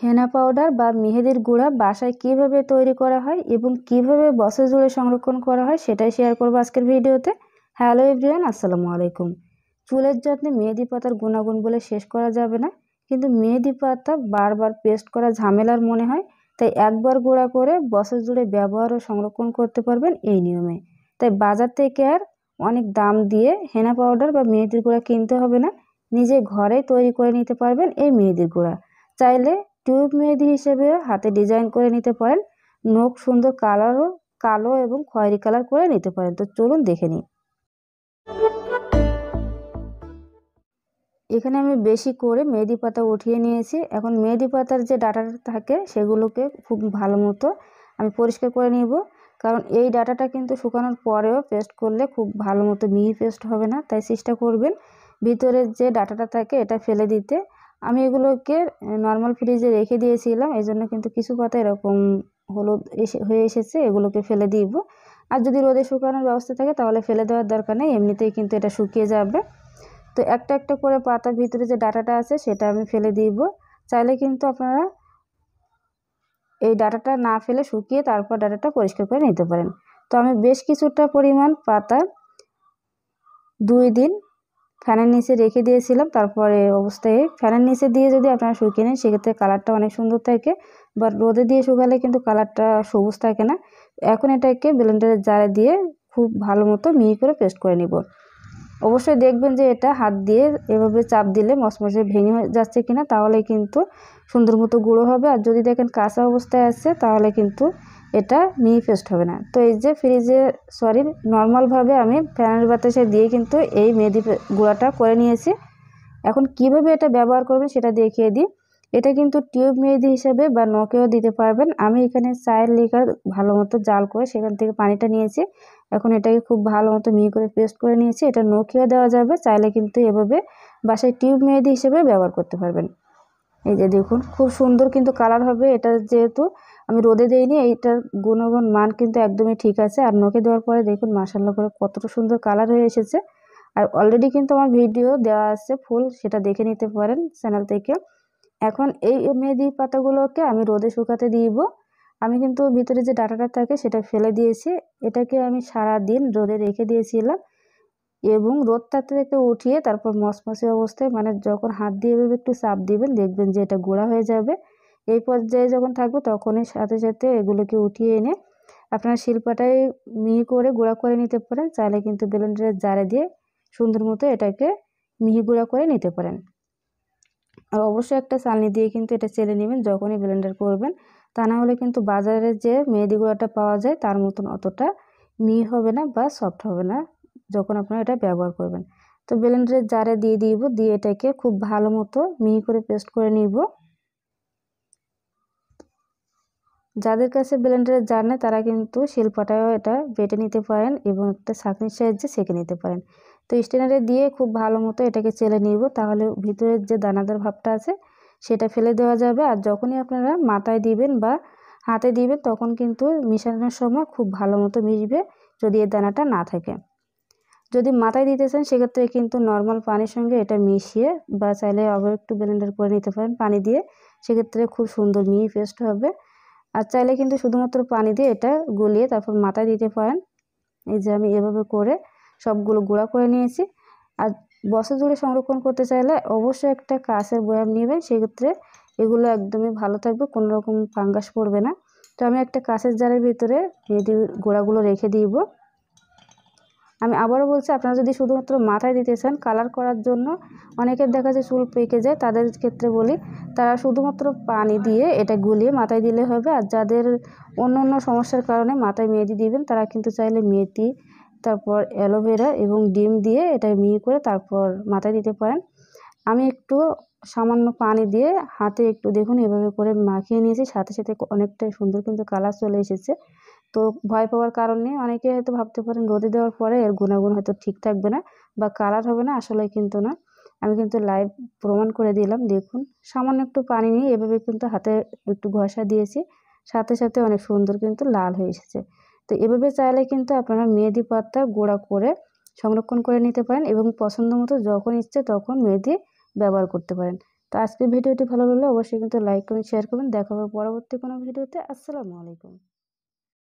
হেনা powder বা মেহেদির গুঁড়া বাসায় কিভাবে তৈরি করা হয় এবং কিভাবে বছর জুড়ে সংরক্ষণ করা হয় সেটাই শেয়ার করব আজকের ভিডিওতে। হ্যালো এভরিওয়ান, আসসালামু আলাইকুম। চুলের যত্নে মেহেদি পাতার গুণাগুণ বলে শেষ করা যাবে না, কিন্তু মেহেদি পাতা বারবার পেস্ট করা ঝামেলার মনে হয়। তাই একবার গুঁড়া করে বছর জুড়ে ব্যবহার ও সংরক্ষণ করতে পারবেন এই নিয়মে। তাই বাজার থেকে আর অনেক দাম দিয়ে হেনা পাউডার বা মেহেদির গুঁড়া কিনতে হবে না, নিজে ঘরেই তৈরি করে নিতে পারবেন এই মেহেদির গুঁড়া। চাইলে টিউব মেহেদি হিসেবেও হাতে ডিজাইন করে নিতে পারেন, নখ সুন্দর কালারও কালো এবং খয়েরি কালার করে নিতে পারেন। তো চলুন দেখে নিই। এখানে আমি বেশি করে মেহেদি পাতা উঠিয়ে নিয়েছি। এখন মেহেদি পাতার যে ডাঁটাটা থাকে সেগুলোকে খুব ভালো মতো আমি পরিষ্কার করে নিব, কারণ এই ডাঁটাটা কিন্তু শুকানোর পরেও পেস্ট করলে খুব ভালো মতো মিহি পেস্ট হবে না। তাই চেষ্টা করবেন ভিতরের যে ডাঁটাটা থাকে এটা ফেলে দিতে। আমি এগুলোকে নর্মাল ফ্রিজে রেখে দিয়েছিলাম, এই জন্য কিন্তু কিছু পাতা এরকম হলুদ হয়ে এসেছে, এগুলোকে ফেলে দিব। আর যদি রোদে শুকানোর ব্যবস্থা থাকে তাহলে ফেলে দেওয়ার দরকার নেই, এমনিতেই কিন্তু এটা শুকিয়ে যাবে। তো একটা একটা করে পাতার ভিতরে যে ডাঁটাটা আছে সেটা আমি ফেলে দিব। চাইলে কিন্তু আপনারা এই ডাঁটাটা না ফেলে শুকিয়ে তারপর ডাঁটাটা পরিষ্কার করে নিতে পারেন। তো আমি বেশ কিছুটা পরিমাণ পাতা 2 দিন ফ্যানের নিচে রেখে দিয়েছিলাম। তারপরে অবস্থায় ফ্যানের নিচে দিয়ে যদি আপনারা শুকিয়ে নেন সেক্ষেত্রে কালারটা অনেক সুন্দর থাকে, বা রোদে দিয়ে শুকালে কিন্তু কালারটা সবুজ থাকে না। এখন এটাকে ব্লেন্ডারের জারে দিয়ে খুব ভালো মতো মিহি করে পেস্ট করে নিব। অবশ্যই দেখবেন যে এটা হাত দিয়ে এভাবে চাপ দিলে মচমচে ভেঙে যাচ্ছে কিনা, তাহলে কিন্তু সুন্দর মতো গুঁড়ো হবে। আর যদি দেখেন কাঁচা অবস্থায় আছে তাহলে কিন্তু এটা মিহি পেস্ট হবে না। তো এই যে নর্মালভাবে আমি ফ্যানের বাতাসে দিয়ে কিন্তু এই মেহেদি গুঁড়াটা করে নিয়েছি। এখন কিভাবে এটা ব্যবহার করবেন সেটা দেখিয়ে দিই। এটা কিন্তু টিউব মেহেদি হিসেবে বা নখেও দিতে পারবেন। আমি এখানে চায়ের লিকার ভালো মতো জাল করে সেখান থেকে পানিটা নিয়েছি। এখন এটাকে খুব ভালো মতো মিহি করে পেস্ট করে নিয়েছি। এটা নখেও দেওয়া যাবে, চাইলে কিন্তু এভাবে বাসায় টিউব মেহেদি হিসেবে ব্যবহার করতে পারবেন। এই যে দেখুন খুব সুন্দর কিন্তু কালার হবে। এটা যেহেতু আমি রোদে দেইনি, এইটার গুণগত মান কিন্তু একদমই ঠিক আছে। আর নখে দেওয়ার পরে দেখুন মাশাআল্লাহ করে কতটা সুন্দর কালার হয়ে এসেছে। আর অলরেডি কিন্তু আমার ভিডিও দেওয়া আছে ফুল, সেটা দেখে নিতে পারেন চ্যানেল থেকে। এখন এই মেহেদি পাতাগুলোকে আমি রোদে শুকাতে দিব। আমি কিন্তু ভিতরে যে ডাঁটাটা থাকে সেটা ফেলে দিয়েছি। এটাকে আমি সারা দিন রোদে রেখে দিয়েছিলাম এবং রোদটা থেকে উঠিয়ে তারপর মচমচে অবস্থায়, মানে যখন হাত দিয়ে এভাবে একটু চাপ দিবেন দেখবেন যে এটা গুঁড়া হয়ে যাবে। এই পর্যায়ে যখন থাকবে তখনই সাথে সাথে এগুলোকে উঠিয়ে এনে আপনার শিলপাটায় মিহি করে গুঁড়া করে নিতে পারেন। চাইলে কিন্তু ব্লেন্ডারের জারে দিয়ে সুন্দর মতো এটাকে মিহি গুঁড়া করে নিতে পারেন। আর অবশ্যই একটা চালনি দিয়ে কিন্তু এটা চেলে নেবেন যখনই ব্লেন্ডার করবেন, তা না হলে কিন্তু বাজারে যে মেহেদি গুঁড়াটা পাওয়া যায় তার মতন অতটা মিহি হবে না বা সফট হবে না যখন আপনারা এটা ব্যবহার করবেন। তো ব্লেন্ডারের জারে দিয়ে দিব, দিয়ে এটাকে খুব ভালো মতো মিহি করে পেস্ট করে নিব। যাদের কাছে ব্লেন্ডারের জার নেই তারা কিন্তু শিলপাটায়ও এটা বেটে নিতে পারেন এবং একটা ছাঁকনির সাহায্যে ছেঁকে নিতে পারেন। তো স্ট্রেনারে দিয়ে খুব ভালো মতো এটাকে চেলে নিব, তাহলে ভিতরের যে দানাদার ভাবটা আছে সেটা ফেলে দেওয়া যাবে। আর যখনই আপনারা মাথায় দিবেন বা হাতে দিবেন তখন কিন্তু মিশানোর সময় খুব ভালো মতো মিশবে যদি এর দানাটা না থাকে। যদি মাথায় দিতে চান সেক্ষেত্রে কিন্তু নর্মাল পানির সঙ্গে এটা মিশিয়ে বা চাইলে আবার একটু ব্লেন্ডার করে নিতে পারেন পানি দিয়ে, সেক্ষেত্রে খুব সুন্দর মিহি পেস্ট হবে। আর চাইলে কিন্তু শুধুমাত্র পানি দিয়ে এটা গলিয়ে তারপর মাথায় দিতে পারেন। এই যে আমি এভাবে করে সবগুলো গুঁড়া করে নিয়েছি। আর বছর জুড়ে সংরক্ষণ করতে চাইলে অবশ্যই একটা কাঁচের বয়াম নেবেন, সেক্ষেত্রে এগুলো একদমই ভালো থাকবে, কোনো রকম ফাঙ্গাস পড়বে না। তো আমি একটা কাঁচের জারের ভিতরে মেহেদি গুঁড়াগুলো রেখে দিব। আমি আবারও বলছি, আপনারা যদি শুধুমাত্র মাথায় দিতে চান কালার করার জন্য, অনেকের দেখা যায় চুল পেকে যায়, তাদের ক্ষেত্রে বলি তারা শুধুমাত্র পানি দিয়ে এটা গুলিয়ে মাথায় দিলে হবে। আর যাদের অন্য অন্য সমস্যার কারণে মাথায় মেহেদি দিবেন তারা কিন্তু চাইলে মেথি, তারপর অ্যালোভেরা এবং ডিম দিয়ে এটা মিহি করে তারপর মাথায় দিতে পারেন। আমি একটু সামান্য পানি দিয়ে হাতে একটু দেখুন এভাবে করে মাখিয়ে নিয়েছি, সাথে সাথে অনেকটাই সুন্দর কিন্তু কালার চলে এসেছে। তো ভয় পাওয়ার কারণ নেই। অনেকে হয়তো ভাবতে পারেন রোদে দেওয়ার পরে এর গুণাগুণ হয়তো ঠিক থাকবে না বা কালার হবে না, আসলে কিন্তু না। আমি কিন্তু লাইভ প্রমাণ করে দিলাম। দেখুন সামান্য একটু পানি নিয়ে এভাবে কিন্তু হাতে একটু ঘষা দিয়েছি, সাথে সাথে অনেক সুন্দর কিন্তু লাল হয়ে এসেছে। তো এভাবে চাইলে কিন্তু আপনারা মেহেদি পাতা গুঁড়া করে সংরক্ষণ করে নিতে পারেন এবং পছন্দ মতো যখন ইচ্ছে তখন মেহেদি ব্যবহার করতে পারেন। তো আজকের ভিডিওটি ভালো লাগলে অবশ্যই কিন্তু লাইক কমেন্ট শেয়ার করবেন। দেখা হবে পরবর্তী কোনো ভিডিওতে। আসসালামু আলাইকুম।